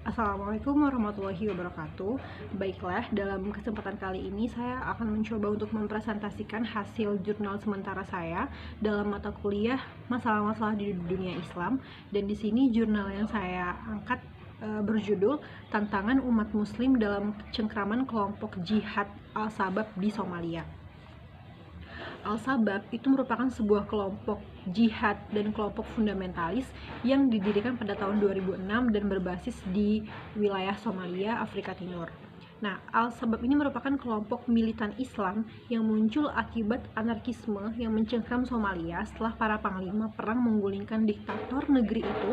Assalamualaikum warahmatullahi wabarakatuh. Baiklah, dalam kesempatan kali ini saya akan mencoba untuk mempresentasikan hasil jurnal sementara saya dalam mata kuliah masalah-masalah di dunia Islam. Dan di sini jurnal yang saya angkat berjudul Tantangan Umat Muslim dalam Cengkraman Kelompok Jihad Al-Sabab di Somalia. Al-Sabab itu merupakan sebuah kelompok jihad dan kelompok fundamentalis yang didirikan pada tahun 2006 dan berbasis di wilayah Somalia, Afrika Timur. Nah, Al-Sabab ini merupakan kelompok militan Islam yang muncul akibat anarkisme yang mencengkram Somalia setelah para panglima perang menggulingkan diktator negeri itu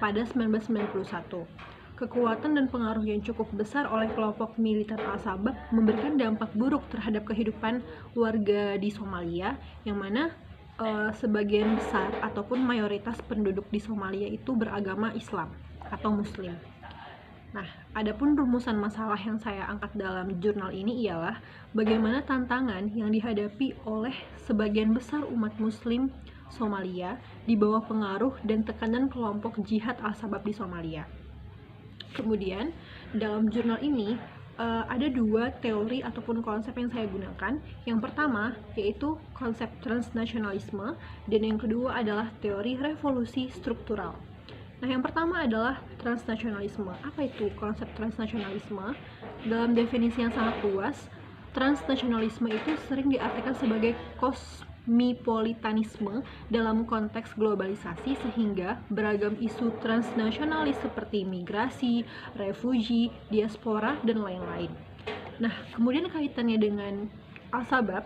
pada 1991. Kekuatan dan pengaruh yang cukup besar oleh kelompok militan Al-Sabab memberikan dampak buruk terhadap kehidupan warga di Somalia, yang mana sebagian besar ataupun mayoritas penduduk di Somalia itu beragama Islam atau Muslim. Nah, adapun rumusan masalah yang saya angkat dalam jurnal ini ialah bagaimana tantangan yang dihadapi oleh sebagian besar umat Muslim Somalia di bawah pengaruh dan tekanan kelompok jihad Al-Sabab di Somalia. Kemudian, dalam jurnal ini ada dua teori ataupun konsep yang saya gunakan. Yang pertama yaitu konsep transnasionalisme, dan yang kedua adalah teori revolusi struktural. Nah, yang pertama adalah transnasionalisme. Apa itu konsep transnasionalisme? Dalam definisi yang sangat luas, transnasionalisme itu sering diartikan sebagai kosmopolitanisme dalam konteks globalisasi, sehingga beragam isu transnasionalis seperti migrasi, refugi, diaspora, dan lain-lain. Nah, kemudian kaitannya dengan Al-Sabab,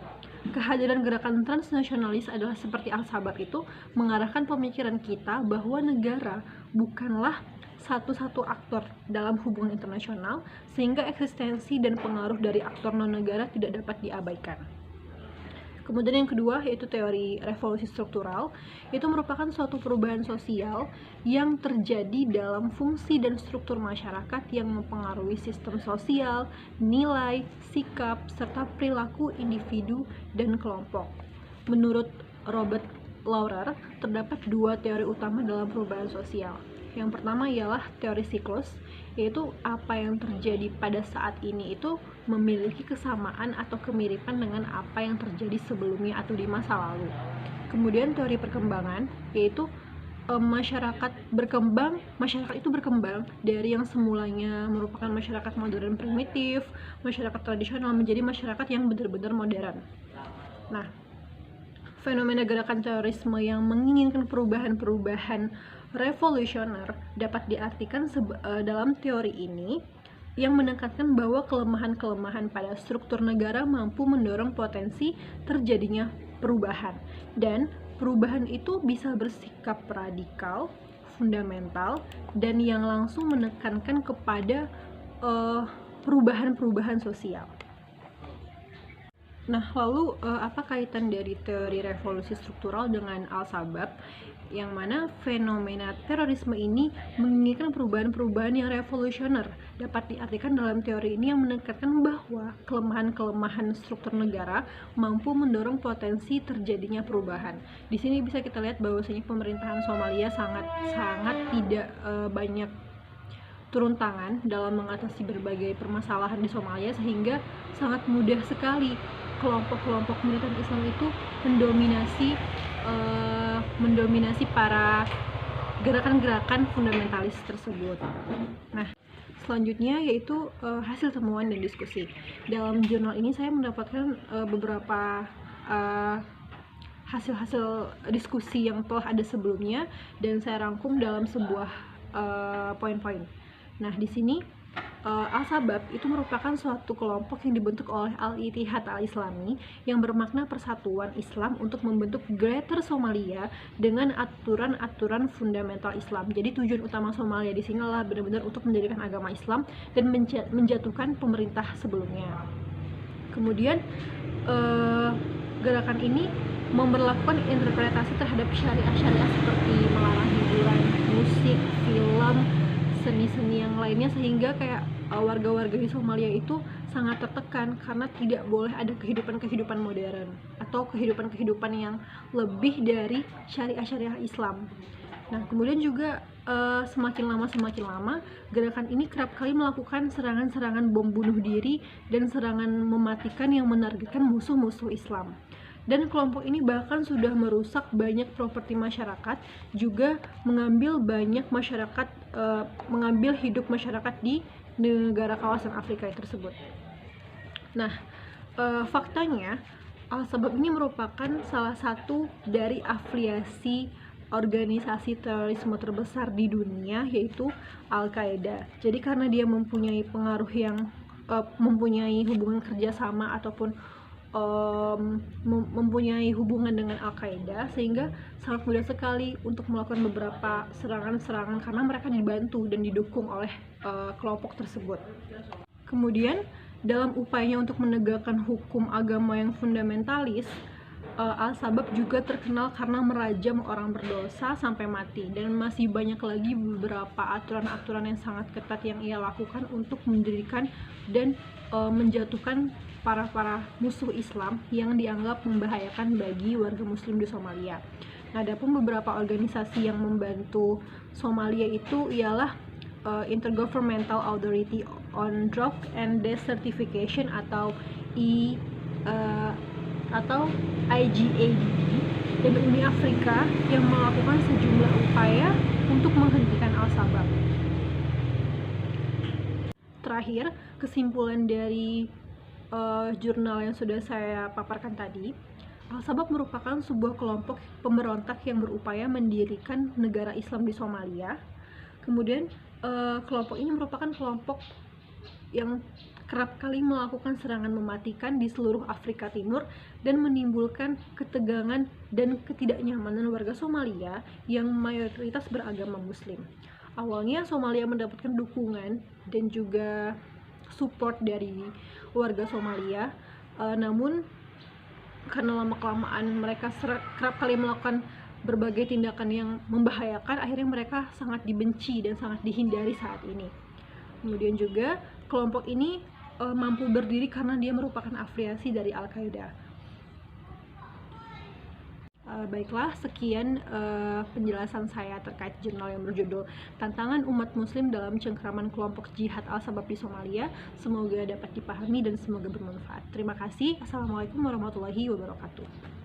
kehadiran gerakan transnasionalis adalah seperti Al-Sabab itu mengarahkan pemikiran kita bahwa negara bukanlah satu-satu aktor dalam hubungan internasional, sehingga eksistensi dan pengaruh dari aktor non-negara tidak dapat diabaikan. Kemudian yang kedua yaitu teori revolusi struktural. Itu merupakan suatu perubahan sosial yang terjadi dalam fungsi dan struktur masyarakat yang mempengaruhi sistem sosial, nilai, sikap, serta perilaku individu dan kelompok. Menurut Robert Laurer, terdapat dua teori utama dalam perubahan sosial. Yang pertama ialah teori siklus, yaitu apa yang terjadi pada saat ini itu memiliki kesamaan atau kemiripan dengan apa yang terjadi sebelumnya atau di masa lalu. Kemudian teori perkembangan, yaitu masyarakat itu berkembang dari yang semulanya merupakan masyarakat modern primitif, masyarakat tradisional, menjadi masyarakat yang benar-benar modern. Nah, fenomena gerakan terorisme yang menginginkan perubahan-perubahan revolusioner dapat diartikan dalam teori ini yang menekankan bahwa kelemahan-kelemahan pada struktur negara mampu mendorong potensi terjadinya perubahan, dan perubahan itu bisa bersikap radikal, fundamental, dan yang langsung menekankan kepada perubahan-perubahan sosial. Nah, lalu apa kaitan dari teori revolusi struktural dengan Al-Sabab, yang mana fenomena terorisme ini menginginkan perubahan-perubahan yang revolusioner? Dapat diartikan dalam teori ini yang menekankan bahwa kelemahan-kelemahan struktur negara mampu mendorong potensi terjadinya perubahan. Di sini bisa kita lihat bahwasanya pemerintahan Somalia sangat tidak banyak turun tangan dalam mengatasi berbagai permasalahan di Somalia, sehingga sangat mudah sekali kelompok-kelompok militan Islam itu mendominasi para gerakan-gerakan fundamentalis tersebut. Nah, selanjutnya yaitu hasil temuan dan diskusi. Dalam jurnal ini saya mendapatkan beberapa hasil-hasil diskusi yang telah ada sebelumnya, dan saya rangkum dalam sebuah poin-poin. Nah, di sini Al-Sabab itu merupakan suatu kelompok yang dibentuk oleh Al-Ittihad Al-Islami yang bermakna persatuan Islam untuk membentuk Greater Somalia dengan aturan-aturan fundamental Islam. Jadi tujuan utama Somalia di sini adalah benar-benar untuk mendirikan agama Islam dan menjatuhkan pemerintah sebelumnya. Kemudian gerakan ini memberlakukan interpretasi terhadap syariah-syariah seperti melarang hiburan, musik, film, seni-seni yang lainnya, sehingga kayak warga-warga di Somalia itu sangat tertekan karena tidak boleh ada kehidupan-kehidupan modern atau kehidupan-kehidupan yang lebih dari syariah-syariah Islam. Nah, kemudian juga semakin lama gerakan ini kerap kali melakukan serangan-serangan bom bunuh diri dan serangan mematikan yang menargetkan musuh-musuh Islam. Dan kelompok ini bahkan sudah merusak banyak properti masyarakat, juga mengambil hidup masyarakat di negara kawasan Afrika tersebut. Nah, faktanya Al-Shabaab ini merupakan salah satu dari afiliasi organisasi terorisme terbesar di dunia, yaitu Al-Qaeda. Jadi karena dia mempunyai pengaruh yang mempunyai hubungan kerjasama ataupun mempunyai hubungan dengan Al-Qaeda, sehingga sangat mudah sekali untuk melakukan beberapa serangan-serangan karena mereka dibantu dan didukung oleh kelompok tersebut. Kemudian dalam upayanya untuk menegakkan hukum agama yang fundamentalis, Al-Shabaab juga terkenal karena merajam orang berdosa sampai mati, dan masih banyak lagi beberapa aturan-aturan yang sangat ketat yang ia lakukan untuk mendirikan dan menjatuhkan para musuh Islam yang dianggap membahayakan bagi warga muslim di Somalia. Nah, ada pun beberapa organisasi yang membantu Somalia itu ialah Intergovernmental Authority on Drug and Desertification atau IGADD dan Uni Afrika yang melakukan sejumlah upaya untuk menghentikan Al-Shabaab. Terakhir, kesimpulan dari jurnal yang sudah saya paparkan tadi, Al-Shabaab merupakan sebuah kelompok pemberontak yang berupaya mendirikan negara Islam di Somalia. Kemudian kelompok ini merupakan kelompok yang kerap kali melakukan serangan mematikan di seluruh Afrika Timur dan menimbulkan ketegangan dan ketidaknyamanan warga Somalia yang mayoritas beragama Muslim. Awalnya Somalia mendapatkan dukungan dan juga support dari warga Somalia, namun karena lama-kelamaan mereka kerap kali melakukan berbagai tindakan yang membahayakan, akhirnya mereka sangat dibenci dan sangat dihindari saat ini. Kemudian juga kelompok ini mampu berdiri karena dia merupakan afiliasi dari Al-Qaeda. Baiklah, sekian penjelasan saya terkait jurnal yang berjudul Tantangan Umat Muslim dalam Cengkraman Kelompok Jihad Al-Shabaab di Somalia. Semoga dapat dipahami dan semoga bermanfaat. Terima kasih. Assalamualaikum warahmatullahi wabarakatuh.